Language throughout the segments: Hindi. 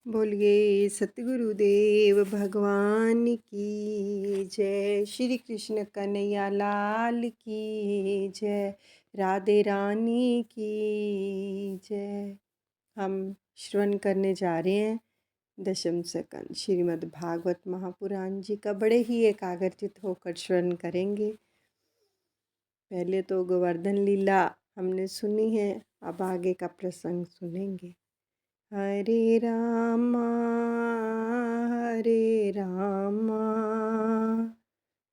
बोलिए सतगुरुदेव भगवान की जय। श्री कृष्ण कन्हैया लाल की जय। राधे रानी की जय। हम श्रवण करने जा रहे हैं दशम स्कंद श्रीमद् भागवत महापुराण जी का। बड़े ही एकाग्रचित होकर श्रवण करेंगे। पहले तो गोवर्धन लीला हमने सुनी है, अब आगे का प्रसंग सुनेंगे। हरे रामा हरे रामा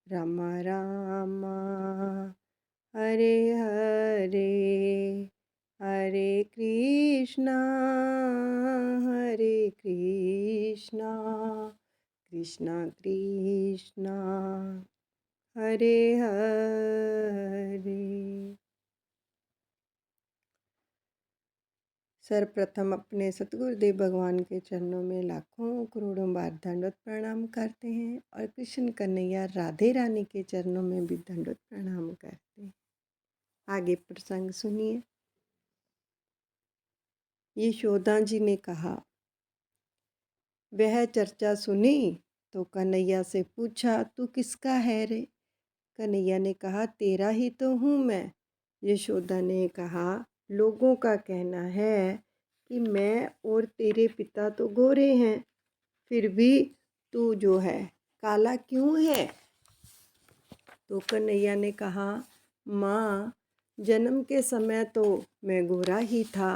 राम राम हरे हरे, हरे कृष्णा कृष्णा कृष्णा हरे हरे। सर्वप्रथम अपने सतगुरुदेव भगवान के चरणों में लाखों करोड़ों बार दंडवत प्रणाम करते हैं और कृष्ण कन्हैया राधे रानी के चरणों में भी दंडवत प्रणाम करते हैं। आगे प्रसंग सुनिए। यशोदा जी ने कहा, वह चर्चा सुनी तो कन्हैया से पूछा, तू किसका है रे? कन्हैया ने कहा, तेरा ही तो हूँ मैं। यशोदा ने कहा, लोगों का कहना है कि मैं और तेरे पिता तो गोरे हैं, फिर भी तू जो है काला क्यों है? तो कन्हैया ने कहा, माँ, जन्म के समय तो मैं गोरा ही था,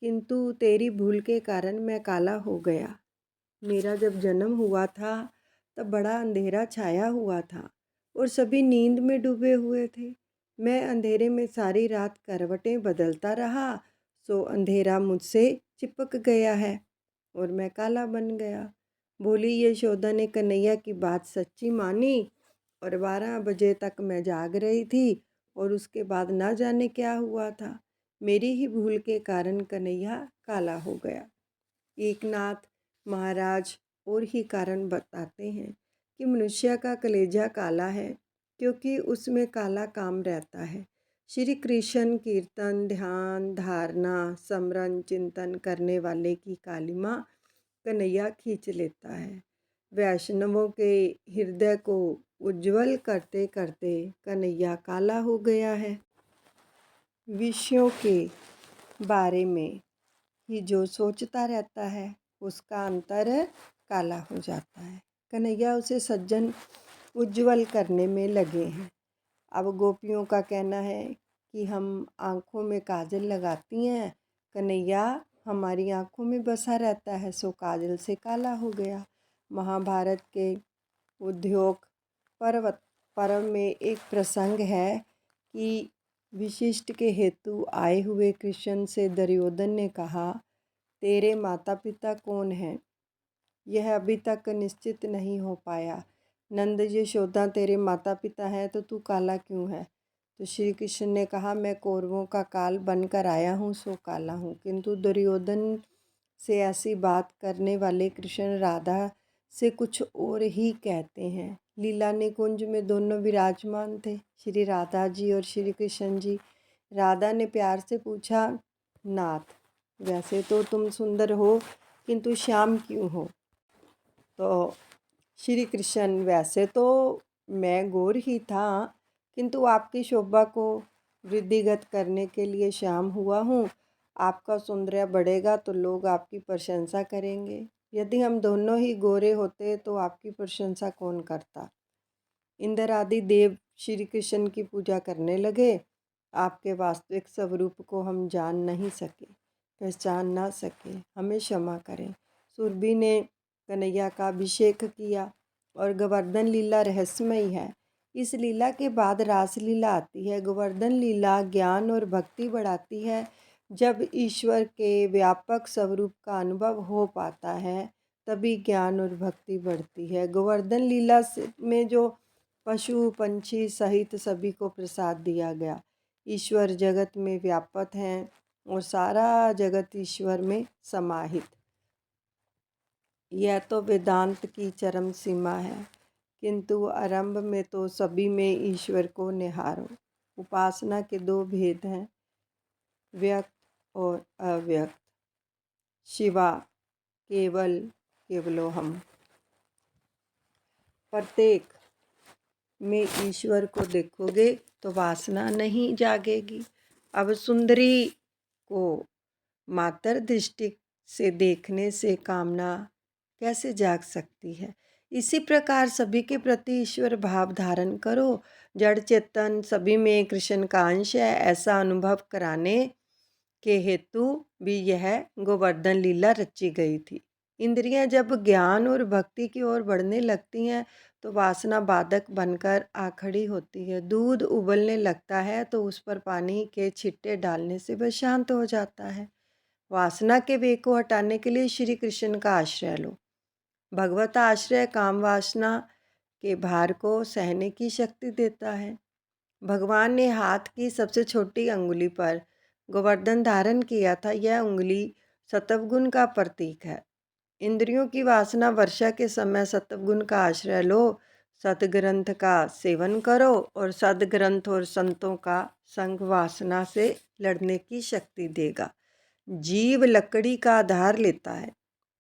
किंतु तेरी भूल के कारण मैं काला हो गया। मेरा जब जन्म हुआ था तब बड़ा अंधेरा छाया हुआ था और सभी नींद में डूबे हुए थे। मैं अंधेरे में सारी रात करवटें बदलता रहा, सो अंधेरा मुझसे चिपक गया है और मैं काला बन गया। बोली यशोदा ने कन्हैया की बात सच्ची मानी और 12 बजे तक मैं जाग रही थी और उसके बाद ना जाने क्या हुआ था। मेरी ही भूल के कारण कन्हैया काला हो गया। एकनाथ महाराज और ही कारण बताते हैं कि मनुष्य का कलेजा काला है क्योंकि उसमें काला काम रहता है। श्री कृष्ण कीर्तन ध्यान धारणा स्मरण चिंतन करने वाले की कालिमा कन्हैया खींच लेता है। वैष्णवों के हृदय को उज्जवल करते करते कन्हैया काला हो गया है। विषयों के बारे में ही जो सोचता रहता है उसका अंतर काला हो जाता है। कन्हैया उसे सज्जन उज्जवल करने में लगे हैं। अब गोपियों का कहना है कि हम आँखों में काजल लगाती हैं, कन्हैया हमारी आँखों में बसा रहता है, सो काजल से काला हो गया। महाभारत के उद्योग पर्व में एक प्रसंग है कि विशिष्ट के हेतु आए हुए कृष्ण से दुर्योधन ने कहा, तेरे माता पिता कौन हैं? यह अभी तक निश्चित नहीं हो पाया। नंद यशोदा तेरे माता पिता हैं तो तू काला क्यों है? तो श्री कृष्ण ने कहा, मैं कौरवों का काल बनकर आया हूँ सो काला हूँ। किंतु दुर्योधन से ऐसी बात करने वाले कृष्ण राधा से कुछ और ही कहते हैं। लीला निकुंज में दोनों विराजमान थे, श्री राधा जी और श्री कृष्ण जी। राधा ने प्यार से पूछा, नाथ, वैसे तो तुम सुंदर हो किंतु श्याम क्यों हो? तो श्री कृष्ण, वैसे तो मैं गोर ही था किंतु आपकी शोभा को वृद्धिगत करने के लिए श्याम हुआ हूँ। आपका सौंदर्य बढ़ेगा तो लोग आपकी प्रशंसा करेंगे। यदि हम दोनों ही गोरे होते तो आपकी प्रशंसा कौन करता? इंद्र आदि देव श्री कृष्ण की पूजा करने लगे। आपके वास्तविक स्वरूप को हम जान नहीं सके, पहचान ना सके, हमें क्षमा करें। सुरभि ने कन्हैया का अभिषेक किया और गोवर्धन लीला रहस्यमयी है। इस लीला के बाद रासलीला आती है। गोवर्धन लीला ज्ञान और भक्ति बढ़ाती है। जब ईश्वर के व्यापक स्वरूप का अनुभव हो पाता है तभी ज्ञान और भक्ति बढ़ती है। गोवर्धन लीला में जो पशु पंछी सहित सभी को प्रसाद दिया गया, ईश्वर जगत में व्यापक हैं और सारा जगत ईश्वर में समाहित। यह तो वेदांत की चरम सीमा है, किंतु आरंभ में तो सभी में ईश्वर को निहारो। उपासना के दो भेद हैं, व्यक्त और अव्यक्त। शिवा केवलोहम। प्रत्येक में ईश्वर को देखोगे तो वासना नहीं जागेगी। अब सुंदरी को मात्र दृष्टि से देखने से कामना कैसे जाग सकती है। इसी प्रकार सभी के प्रति ईश्वर भाव धारण करो। जड़ चेतन सभी में कृष्ण का अंश है, ऐसा अनुभव कराने के हेतु भी यह गोवर्धन लीला रची गई थी। इंद्रियां जब ज्ञान और भक्ति की ओर बढ़ने लगती हैं तो वासना बाधक बनकर आ खड़ी होती है। दूध उबलने लगता है तो उस पर पानी के छिट्टे डालने से वह शांत हो जाता है। वासना के वेग को हटाने के लिए श्री कृष्ण का आश्रय लो। भगवत आश्रय काम वासना के भार को सहने की शक्ति देता है। भगवान ने हाथ की सबसे छोटी अंगुली पर गोवर्धन धारण किया था। यह उंगली सत्वगुण का प्रतीक है। इंद्रियों की वासना वर्षा के समय सत्वगुण का आश्रय लो। सतग्रंथ का सेवन करो और सदग्रंथ और संतों का संग वासना से लड़ने की शक्ति देगा। जीव लकड़ी का आधार लेता है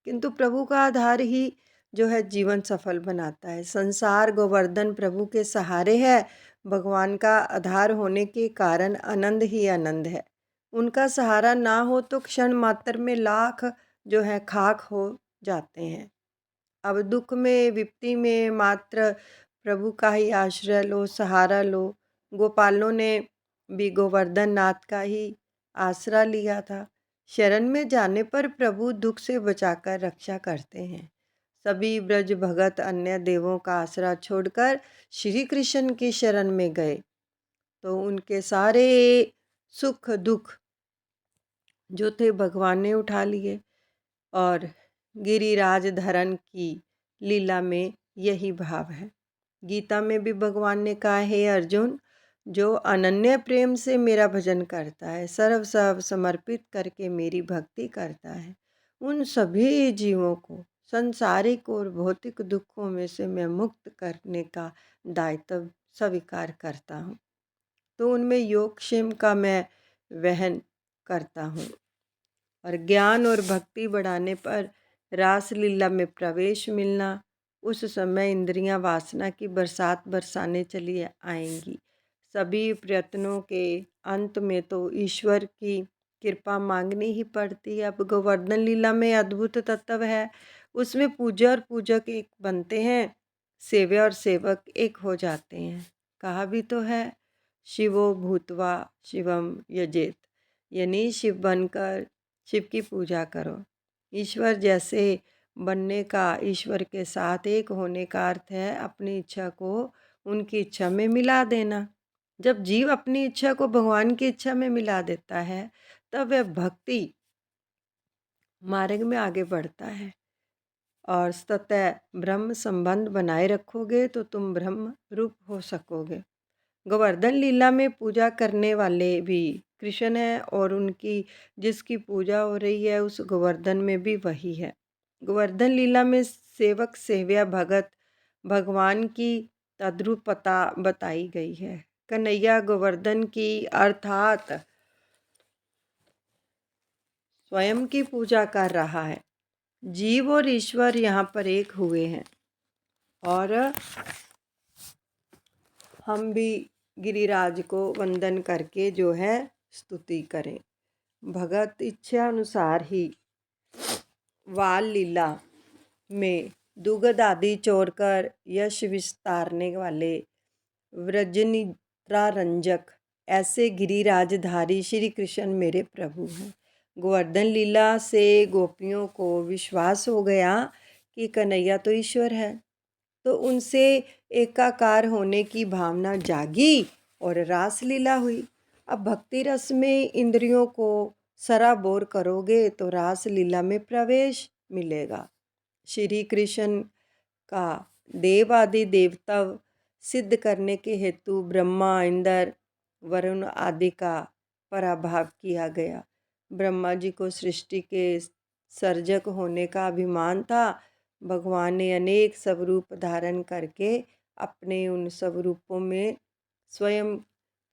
किंतु प्रभु का आधार ही जो है जीवन सफल बनाता है। संसार गोवर्धन प्रभु के सहारे है। भगवान का आधार होने के कारण आनंद ही आनंद है। उनका सहारा ना हो तो क्षण मात्र में लाख जो है खाक हो जाते हैं। अब दुख में विपत्ति में मात्र प्रभु का ही आश्रय लो, सहारा लो। गोपालों ने भी गोवर्धन नाथ का ही आसरा लिया था। शरण में जाने पर प्रभु दुख से बचाकर रक्षा करते हैं। सभी ब्रज भगत अन्य देवों का आसरा छोड़कर श्री कृष्ण की शरण में गए तो उनके सारे सुख दुख जो थे भगवान ने उठा लिए। और गिरिराज धरण की लीला में यही भाव है। गीता में भी भगवान ने कहा, हे अर्जुन, जो अनन्य प्रेम से मेरा भजन करता है, सर्व सब समर्पित करके मेरी भक्ति करता है, उन सभी जीवों को संसारिक और भौतिक दुखों में से मैं मुक्त करने का दायित्व स्वीकार करता हूँ। तो उनमें योगक्षेम का मैं वहन करता हूँ। और ज्ञान और भक्ति बढ़ाने पर रासलीला में प्रवेश मिलना, उस समय इंद्रियां वासना की बरसात बरसाने चली आएंगी। सभी प्रयत्नों के अंत में तो ईश्वर की कृपा मांगनी ही पड़ती है। अब गोवर्धन लीला में अद्भुत तत्व है। उसमें पूजा और पूजक एक बनते हैं, सेव्य और सेवक एक हो जाते हैं। कहा भी तो है, शिवो भूतवा शिवम यजेत, यानी शिव बनकर शिव की पूजा करो। ईश्वर जैसे बनने का, ईश्वर के साथ एक होने का अर्थ है अपनी इच्छा को उनकी इच्छा में मिला देना। जब जीव अपनी इच्छा को भगवान की इच्छा में मिला देता है तब वह भक्ति मार्ग में आगे बढ़ता है। और सतत ब्रह्म संबंध बनाए रखोगे तो तुम ब्रह्म रूप हो सकोगे। गोवर्धन लीला में पूजा करने वाले भी कृष्ण है और उनकी जिसकी पूजा हो रही है उस गोवर्धन में भी वही है। गोवर्धन लीला में सेवक सेव्या भगत भगवान की तद्रूपता बताई गई है। कन्हैया गोवर्धन की अर्थात स्वयं की पूजा कर रहा है। जीव और ईश्वर यहाँ पर एक हुए हैं और हम भी गिरिराज को वंदन करके जो है स्तुति करें। भगत इच्छा अनुसार ही वाल लीला में दुग्ध आदि चोरकर यश विस्तारने वाले व्रजनिद्रा रंजक ऐसे गिरिराजधारी श्री कृष्ण मेरे प्रभु हैं। गोवर्धन लीला से गोपियों को विश्वास हो गया कि कन्हैया तो ईश्वर है, तो उनसे एकाकार होने की भावना जागी और रासलीला हुई। अब भक्ति रस में इंद्रियों को सराबोर करोगे तो रासलीला में प्रवेश मिलेगा। श्री कृष्ण का देव आदि देवता सिद्ध करने के हेतु ब्रह्मा, इंद्र, वरुण आदि का पराभव किया गया। ब्रह्मा जी को सृष्टि के सर्जक होने का अभिमान था। भगवान ने अनेक स्वरूप धारण करके अपने उन स्वरूपों में स्वयं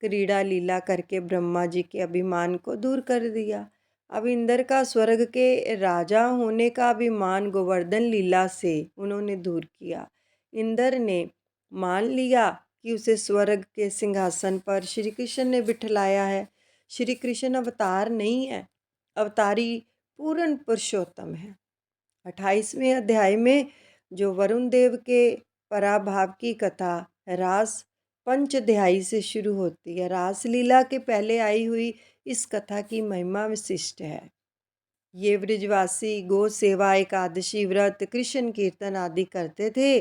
क्रीड़ा लीला करके ब्रह्मा जी के अभिमान को दूर कर दिया। अब इंद्र का स्वर्ग के राजा होने का अभिमान गोवर्धन लीला से उन्होंने दूर किया। इंद्र ने मान लिया कि उसे स्वर्ग के सिंहासन पर श्री कृष्ण ने बिठलाया है। श्री कृष्ण अवतार नहीं है, अवतारी पूर्ण पुरुषोत्तम है। 28वें अध्याय में जो वरुण देव के पराभाव की कथा रास पंचअध्यायी से शुरू होती है। रासलीला के पहले आई हुई इस कथा की महिमा विशिष्ट है। ये ब्रजवासी गो सेवा, एकादशी व्रत, कृष्ण कीर्तन आदि करते थे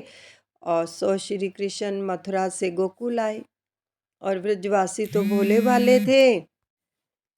और सो श्री कृष्ण मथुरा से गोकुल आए। और ब्रजवासी तो भोले भाले थे,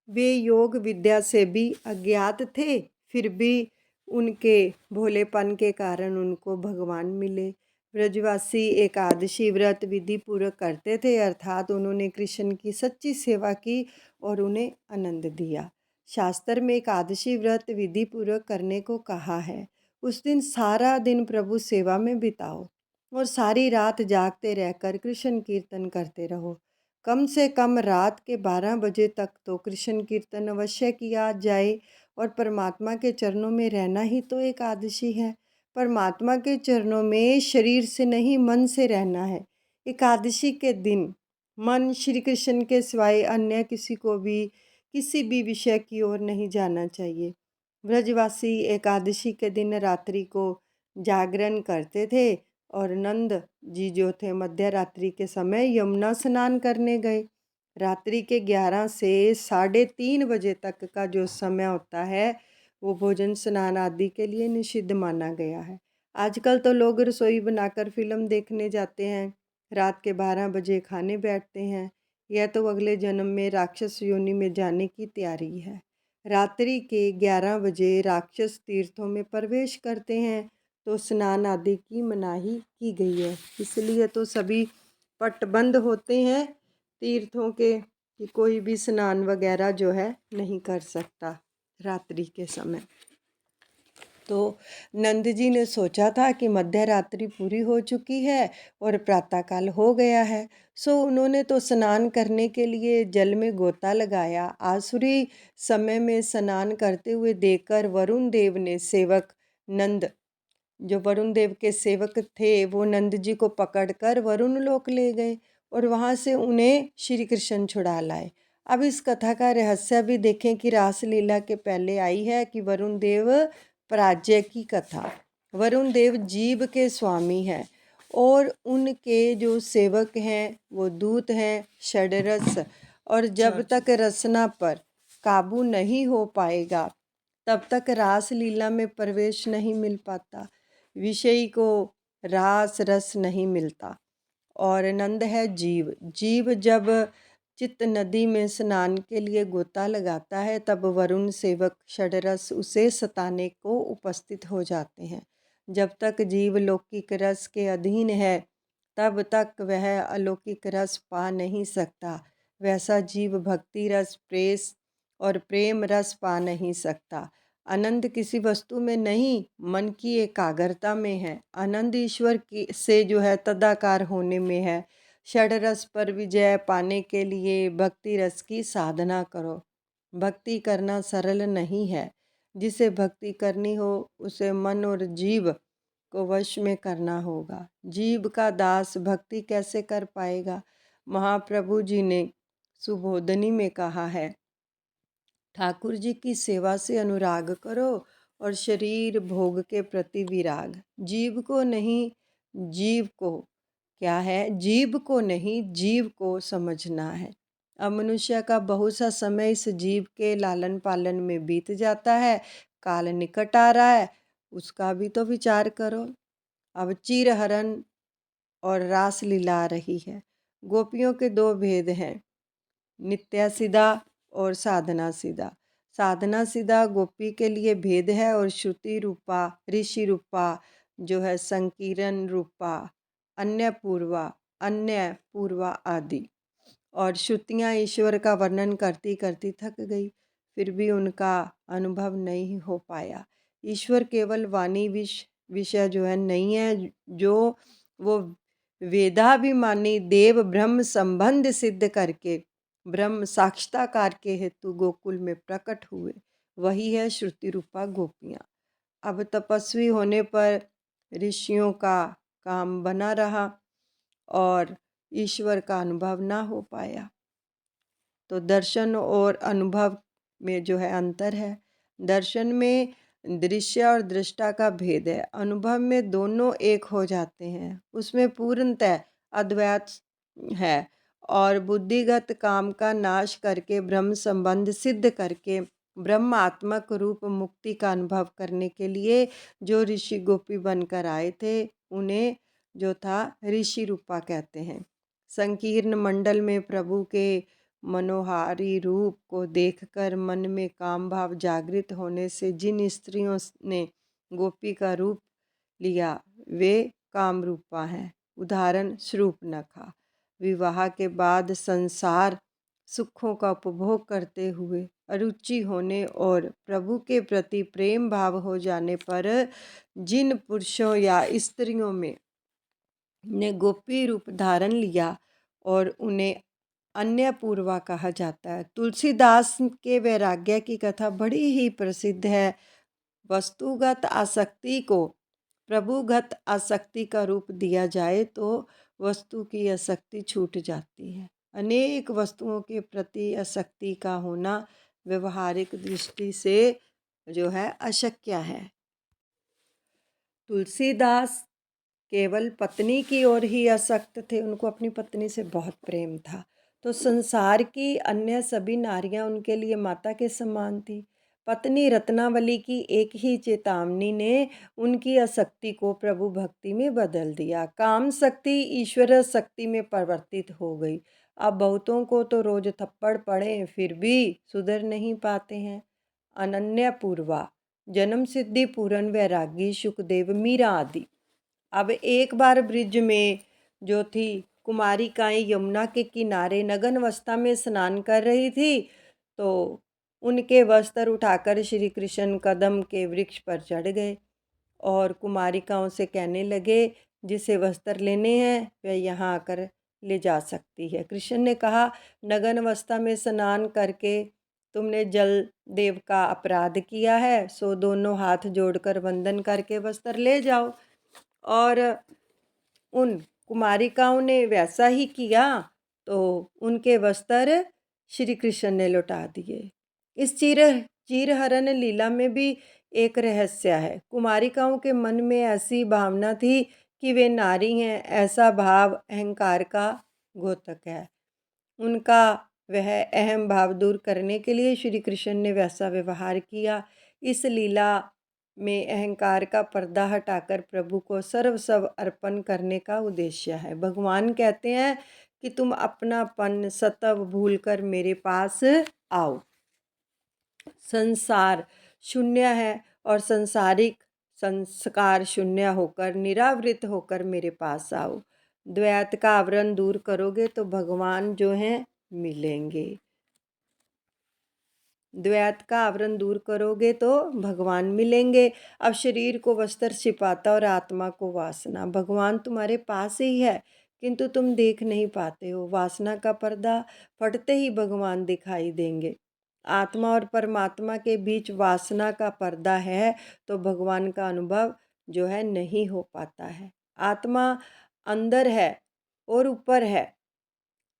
वे योग विद्या से भी अज्ञात थे, फिर भी उनके भोलेपन के कारण उनको भगवान मिले। ब्रजवासी एकादशी व्रत विधि पूर्वक करते थे, अर्थात उन्होंने कृष्ण की सच्ची सेवा की और उन्हें आनंद दिया। शास्त्र में एकादशी व्रत विधि पूर्वक करने को कहा है। उस दिन सारा दिन प्रभु सेवा में बिताओ और सारी रात जागते रहकर कृष्ण कीर्तन करते रहो। कम से कम रात के 12 बजे तक तो कृष्ण कीर्तन अवश्य किया जाए। और परमात्मा के चरणों में रहना ही तो एकादशी है। परमात्मा के चरणों में शरीर से नहीं, मन से रहना है। एकादशी के दिन मन श्री कृष्ण के सिवाय अन्य किसी को भी किसी भी विषय की ओर नहीं जाना चाहिए। ब्रजवासी एकादशी के दिन रात्रि को जागरण करते थे और नंद जी जो थे मध्य रात्रि के समय यमुना स्नान करने गए। रात्रि के 11 से 3:30 बजे तक का जो समय होता है वो भोजन स्नान आदि के लिए निषिद्ध माना गया है। आजकल तो लोग रसोई बनाकर फिल्म देखने जाते हैं, रात के 12 बजे खाने बैठते हैं। यह तो अगले जन्म में राक्षस योनि में जाने की तैयारी है। रात्रि के 11 बजे राक्षस तीर्थों में प्रवेश करते हैं तो स्नान आदि की मनाही की गई है। इसलिए तो सभी पट बंद होते हैं तीर्थों के कि कोई भी स्नान वगैरह जो है नहीं कर सकता रात्रि के समय। तो नंद जी ने सोचा था कि मध्य रात्रि पूरी हो चुकी है और प्रातःकाल हो गया है, सो उन्होंने तो स्नान करने के लिए जल में गोता लगाया। आसुरी समय में स्नान करते हुए देखकर वरुण देव ने सेवक नंद, जो वरुण देव के सेवक थे, वो नंद जी को पकड़कर वरुण लोक ले गए और वहाँ से उन्हें श्री कृष्ण छुड़ा लाए। अब इस कथा का रहस्य भी देखें कि रासलीला के पहले आई है कि वरुण देव पराजय की कथा। वरुण देव जीव के स्वामी हैं और उनके जो सेवक हैं वो दूत हैं षडरस। और जब तक रसना पर काबू नहीं हो पाएगा तब तक रास लीला में प्रवेश नहीं मिल पाता, विषय को रास रस नहीं मिलता। और नंद है जीव। जीव जब चित्त नदी में स्नान के लिए गोता लगाता है तब वरुण सेवक षडरस उसे सताने को उपस्थित हो जाते हैं। जब तक जीव लौकिक रस के अधीन है तब तक वह अलौकिक रस पा नहीं सकता। वैसा जीव भक्ति रस, प्रेस और प्रेम रस पा नहीं सकता। आनंद किसी वस्तु में नहीं, मन की एकाग्रता में है। आनंद ईश्वर की से जो है तदाकार होने में है। षड रस पर विजय पाने के लिए भक्ति रस की साधना करो। भक्ति करना सरल नहीं है। जिसे भक्ति करनी हो उसे मन और जीव को वश में करना होगा। जीव का दास भक्ति कैसे कर पाएगा? महाप्रभु जी ने सुबोधनी में कहा है, ठाकुर जी की सेवा से अनुराग करो और शरीर भोग के प्रति विराग। जीव को नहीं, जीव को क्या है, जीव को नहीं जीव को समझना है। अब मनुष्य का बहुत सा समय इस जीव के लालन पालन में बीत जाता है। काल निकट आ रहा है, उसका भी तो विचार करो। अब चीरहरण और रास लीला आ रही है। गोपियों के दो भेद हैं, नित्या सीधा और साधना सीधा। साधना सीधा गोपी के लिए भेद है और श्रुति रूपा, ऋषि रूपा जो है संकीर्ण रूपा, अन्य पूर्वा आदि। और श्रुतियाँ ईश्वर का वर्णन करती करती थक गई, फिर भी उनका अनुभव नहीं हो पाया। ईश्वर केवल वाणी विषय जो है नहीं है, जो वो वेदाभिमानी देव ब्रह्म संबंध सिद्ध करके ब्रह्म साक्षात्कार के हेतु गोकुल में प्रकट हुए। वही है श्रुति रूपा गोपियाँ। अब तपस्वी होने पर ऋषियों का काम बना रहा और ईश्वर का अनुभव ना हो पाया। तो दर्शन और अनुभव में जो है अंतर है। दर्शन में दृश्य और दृष्टा का भेद है, अनुभव में दोनों एक हो जाते हैं, उसमें पूर्णतः अद्वैत है। और बुद्धिगत काम का नाश करके ब्रह्म संबंध सिद्ध करके ब्रह्मात्मक रूप मुक्ति का अनुभव करने के लिए जो ऋषि गोपी बनकर आए थे उन्हें जो था ऋषि रूपा कहते हैं। संकीर्ण मंडल में प्रभु के मनोहारी रूप को देखकर मन में काम भाव जागृत होने से जिन स्त्रियों ने गोपी का रूप लिया वे काम रूपा हैं। उदाहरण शूर्पणखा विवाह के बाद संसार सुखों का उपभोग करते हुए अरुचि होने और प्रभु के प्रति प्रेम भाव हो जाने पर जिन पुरुषों या स्त्रियों में ने गोपी रूप धारण लिया और उन्हें अन्य पूर्वा कहा जाता है। तुलसीदास के वैराग्य की कथा बड़ी ही प्रसिद्ध है। वस्तुगत आसक्ति को प्रभुगत आसक्ति का रूप दिया जाए तो वस्तु की आसक्ति छूट जाती है। अनेक वस्तुओं के प्रति आसक्ति का होना व्यवहारिक दृष्टि से जो है अशक्य है। तुलसीदास केवल पत्नी की ओर ही आसक्त थे, उनको अपनी पत्नी से बहुत प्रेम था। तो संसार की अन्य सभी नारियां उनके लिए माता के समान थी। पत्नी रत्नावली की एक ही चेतावनी ने उनकी आसक्ति को प्रभु भक्ति में बदल दिया। काम शक्ति ईश्वर शक्ति में परिवर्तित हो गई। अब बहुतों को तो रोज थप्पड़ पड़े फिर भी सुधर नहीं पाते हैं। अनन्या पूर्वा, जन्म सिद्धि पूरन वैरागी, सुखदेव, मीरा आदि। अब एक बार ब्रिज में जो थी कुमारिकाएं यमुना के किनारे नग्न अवस्था में स्नान कर रही थी तो उनके वस्त्र उठाकर श्री कृष्ण कदम के वृक्ष पर चढ़ गए और कुमारिकाओं से कहने लगे जिसे वस्त्र लेने हैं वह यहाँ आकर ले जा सकती है। कृष्ण ने कहा नग्न अवस्था में स्नान करके तुमने जल देव का अपराध किया है, सो दोनों हाथ जोड़कर वंदन करके वस्त्र ले जाओ। और उन कुमारिकाओं ने वैसा ही किया तो उनके वस्त्र श्री कृष्ण ने लौटा दिए। इस चीरहरण लीला में भी एक रहस्य है। कुमारिकाओं के मन में ऐसी भावना थी कि वे नारी हैं, ऐसा भाव अहंकार का घोतक है। उनका वह अहम भाव दूर करने के लिए श्री कृष्ण ने वैसा व्यवहार किया। इस लीला में अहंकार का पर्दा हटाकर प्रभु को सर्वस्व अर्पण करने का उद्देश्य है। भगवान कहते हैं कि तुम अपनापन सत्व भूलकर मेरे पास आओ। संसार शून्य है और संसारिक संस्कार शून्य होकर निरावृत होकर मेरे पास आओ। द्वैत का आवरण दूर करोगे तो भगवान जो हैं मिलेंगे। द्वैत का आवरण दूर करोगे तो भगवान मिलेंगे। अब शरीर को वस्त्र छिपाता और आत्मा को वासना। भगवान तुम्हारे पास ही है किंतु तुम देख नहीं पाते हो। वासना का पर्दा फटते ही भगवान दिखाई देंगे। आत्मा और परमात्मा के बीच वासना का पर्दा है तो भगवान का अनुभव जो है नहीं हो पाता है। आत्मा अंदर है और ऊपर है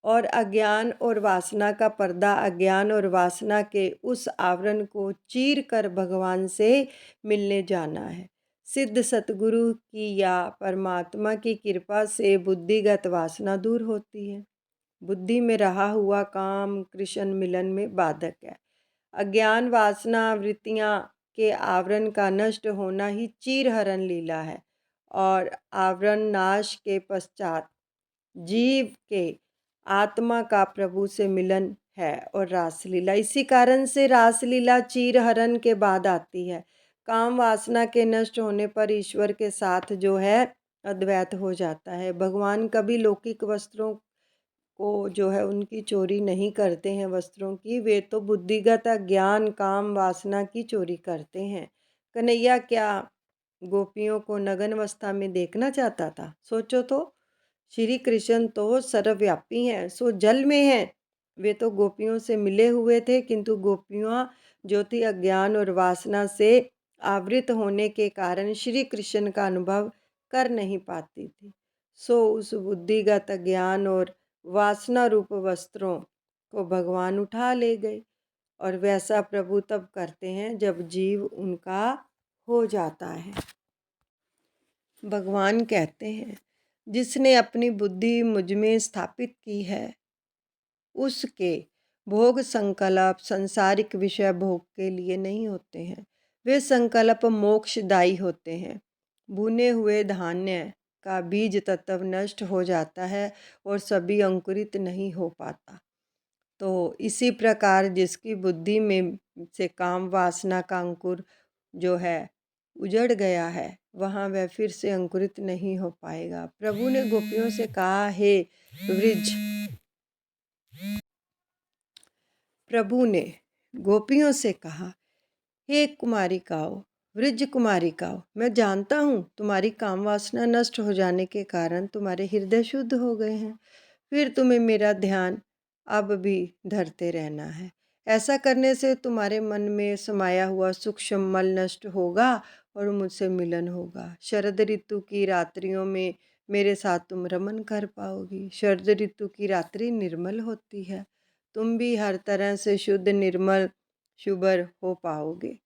और अज्ञान और वासना का पर्दा अज्ञान और वासना के उस आवरण को चीर कर भगवान से मिलने जाना है। सिद्ध सतगुरु की या परमात्मा की कृपा से बुद्धिगत वासना दूर होती है। बुद्धि में रहा हुआ काम कृष्ण मिलन में बाधक है। अज्ञान वासना वृत्तियाँ के आवरण का नष्ट होना ही चीरहरण लीला है और आवरण नाश के पश्चात जीव के आत्मा का प्रभु से मिलन है और रासलीला। इसी कारण से रासलीला चीरहरण के बाद आती है। काम वासना के नष्ट होने पर ईश्वर के साथ जो है अद्वैत हो जाता है। भगवान कभी लौकिक वस्त्रों को जो है उनकी चोरी नहीं करते हैं वस्त्रों की, वे तो बुद्धिगत ज्ञान काम वासना की चोरी करते हैं। कन्हैया क्या गोपियों को नग्न अवस्था में देखना चाहता था? सोचो तो। श्री कृष्ण तो सर्वव्यापी हैं, सो जल में हैं। वे तो गोपियों से मिले हुए थे किंतु गोपियाँ ज्योति अज्ञान और वासना से आवृत होने के कारण श्री कृष्ण का अनुभव कर नहीं पाती थी। सो उस बुद्धिगत ज्ञान और वासना रूप वस्त्रों को भगवान उठा ले गए। और वैसा प्रभु तब करते हैं जब जीव उनका हो जाता है। भगवान कहते हैं, जिसने अपनी बुद्धि मुझ में स्थापित की है, उसके भोग संकल्प सांसारिक विषय भोग के लिए नहीं होते हैं। वे संकल्प मोक्षदायी होते हैं। भुने हुए धान्य का बीज तत्व नष्ट हो जाता है और सभी अंकुरित नहीं हो पाता। तो इसी प्रकार जिसकी बुद्धि में से काम वासना का अंकुर जो है उजड़ गया है, वहाँ वह फिर से अंकुरित नहीं हो पाएगा। प्रभु ने गोपियों से कहा, हे वृज प्रभु ने गोपियों से कहा, हे कुमारिकाओ, वृज कुमारिकाओ, मैं जानता हूँ तुम्हारी काम वासना नष्ट हो जाने के कारण तुम्हारे हृदय शुद्ध हो गए हैं। फिर तुम्हें मेरा ध्यान अब भी धरते रहना है। ऐसा करने से तुम्हारे मन में समाया हुआ सूक्ष्म मल नष्ट होगा और मुझसे मिलन होगा। शरद ऋतु की रात्रियों में मेरे साथ तुम रमन कर पाओगी। शरद ऋतु की रात्रि निर्मल होती है। तुम भी हर तरह से शुद्ध निर्मल शुभ्र हो पाओगे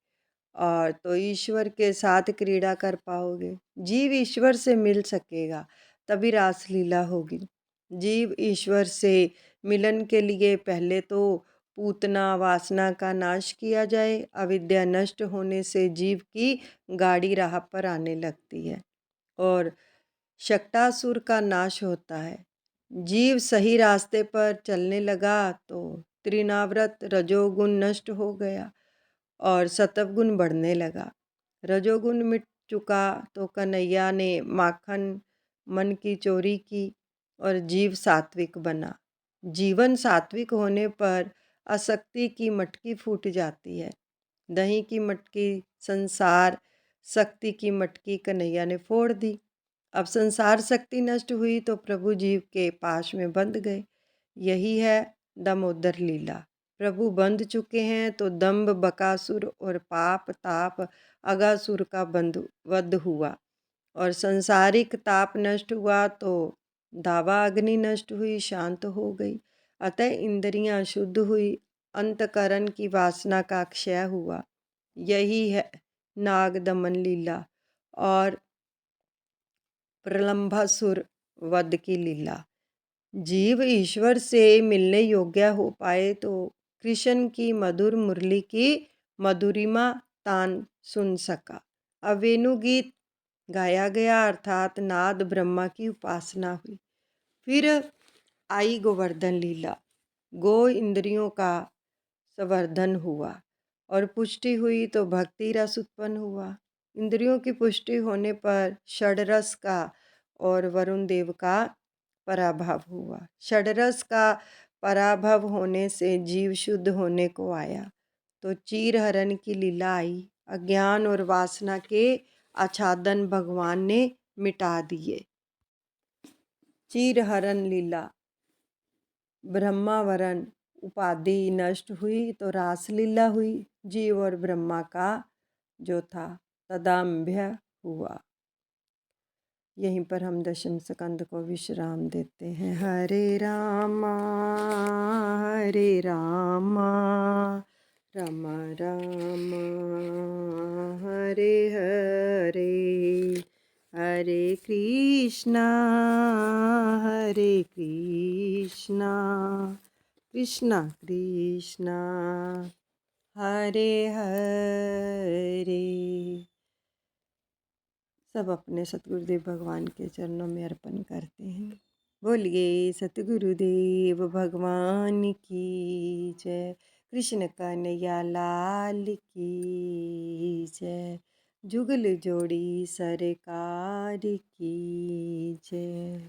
और तो ईश्वर के साथ क्रीड़ा कर पाओगे। जीव ईश्वर से मिल सकेगा, तभी रासलीला होगी। जीव ईश्वर से मिलन के लिए पहले तो पूतना वासना का नाश किया जाए। अविद्या नष्ट होने से जीव की गाड़ी राह पर आने लगती है और शक्टासुर का नाश होता है। जीव सही रास्ते पर चलने लगा तो त्रिनाव्रत रजोगुण नष्ट हो गया और सतवगुण बढ़ने लगा। रजोगुण मिट चुका तो कन्हैया ने माखन मन की चोरी की और जीव सात्विक बना। जीवन सात्विक होने पर आसक्ति की मटकी फूट जाती है। दही की मटकी संसार शक्ति की मटकी कन्हैया ने फोड़ दी। अब संसार शक्ति नष्ट हुई तो प्रभु जीव के पाश में बंध गए। यही है दामोदर लीला। प्रभु बंध चुके हैं तो दंभ बकासुर और पाप ताप अगासुर का वध हुआ और संसारिक ताप नष्ट हुआ तो दावा अग्नि नष्ट हुई, शांत हो गई। अतः इंद्रियां शुद्ध हुई, अंतकरण की वासना का क्षय हुआ। यही है नाग दमन लीला और प्रलंभासुर वध की लीला। जीव ईश्वर से मिलने योग्य हो पाए तो कृष्ण की मधुर मुरली की मधुरिमा तान सुन सका। अब वेणुगीत गाया गया अर्थात नाद ब्रह्मा की उपासना हुई। फिर आई गोवर्धन लीला। गो इंद्रियों का संवर्धन हुआ और पुष्टि हुई तो भक्ति रस उत्पन्न हुआ। इंद्रियों की पुष्टि होने पर षडरस का और वरुण देव का पराभव हुआ। षडरस का पराभव होने से जीव शुद्ध होने को आया तो चीरहरण की लीला आई। अज्ञान और वासना के आच्छादन भगवान ने मिटा दिए। चीरहरण लीला ब्रह्मावरण उपाधि नष्ट हुई तो रासलीला हुई। जीव और ब्रह्मा का जो था तदाम्भ्य हुआ। यहीं पर हम दशम स्कंद को विश्राम देते हैं। हरे रामा राम राम हरे हरे, हरे कृष्णा कृष्णा कृष्णा हरे हरे। सब अपने सतगुरुदेव भगवान के चरणों में अर्पण करते हैं। बोलिए सतगुरुदेव भगवान की जय। कृष्ण कन्हैया लाल की जय। जुगल जोड़ी सरकार की जय।